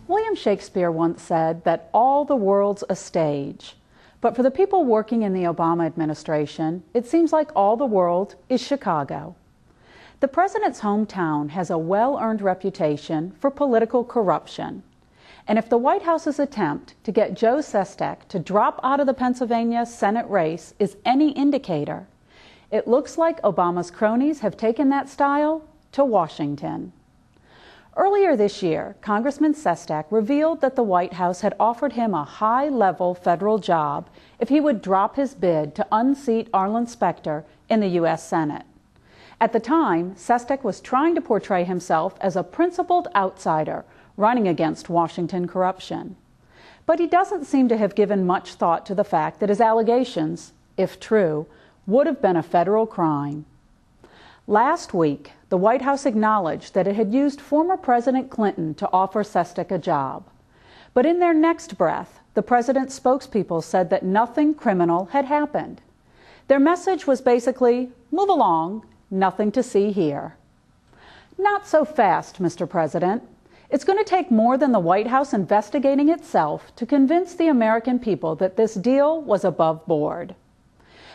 William Shakespeare once said that all the world's a stage. But for the people working in the Obama administration, it seems like all the world is Chicago. The president's hometown has a well-earned reputation for political corruption. And if the White House's attempt to get Joe Sestak to drop out of the Pennsylvania Senate race is any indicator, it looks like Obama's cronies have taken that style to Washington. Earlier this year, Congressman Sestak revealed that the White House had offered him a high-level federal job if he would drop his bid to unseat Arlen Specter in the U.S. Senate. At the time, Sestak was trying to portray himself as a principled outsider running against Washington corruption. But he doesn't seem to have given much thought to the fact that his allegations, if true, would have been a federal crime. Last week, the White House acknowledged that it had used former President Clinton to offer Sestak a job. But in their next breath, the president's spokespeople said that nothing criminal had happened. Their message was basically, move along, nothing to see here. Not so fast, Mr. President. It's going to take more than the White House investigating itself to convince the American people that this deal was above board.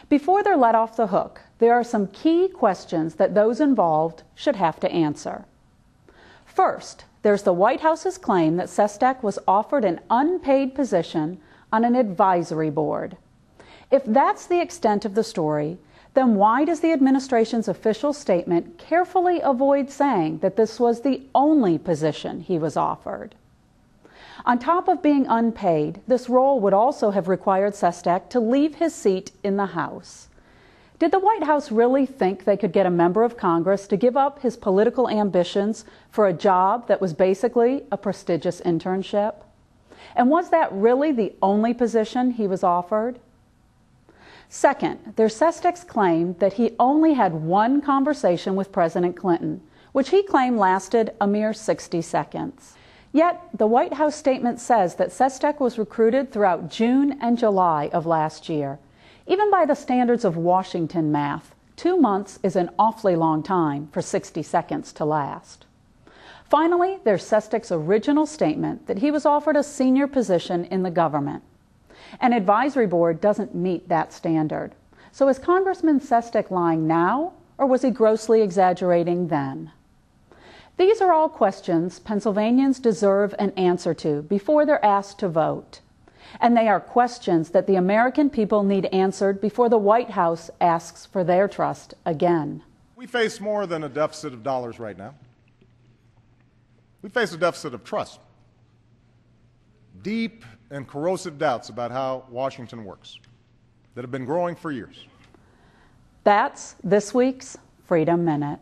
Before they're let off the hook, there are some key questions that those involved should have to answer. First, there's the White House's claim that Sestak was offered an unpaid position on an advisory board. If that's the extent of the story, then why does the administration's official statement carefully avoid saying that this was the only position he was offered? On top of being unpaid, this role would also have required Sestak to leave his seat in the House. Did the White House really think they could get a member of Congress to give up his political ambitions for a job that was basically a prestigious internship? And was that really the only position he was offered? Second, there's Sestak's claim that he only had one conversation with President Clinton, which he claimed lasted a mere 60 seconds. Yet, the White House statement says that Sestak was recruited throughout June and July of last year. Even by the standards of Washington math, 2 months is an awfully long time for 60 seconds to last. Finally, there's Sestak's original statement that he was offered a senior position in the government. An advisory board doesn't meet that standard. So is Congressman Sestak lying now, or was he grossly exaggerating then? These are all questions Pennsylvanians deserve an answer to before they're asked to vote. And they are questions that the American people need answered before the White House asks for their trust again. We face more than a deficit of dollars right now. We face a deficit of trust. Deep and corrosive doubts about how Washington works that have been growing for years. That's this week's Freedom Minute.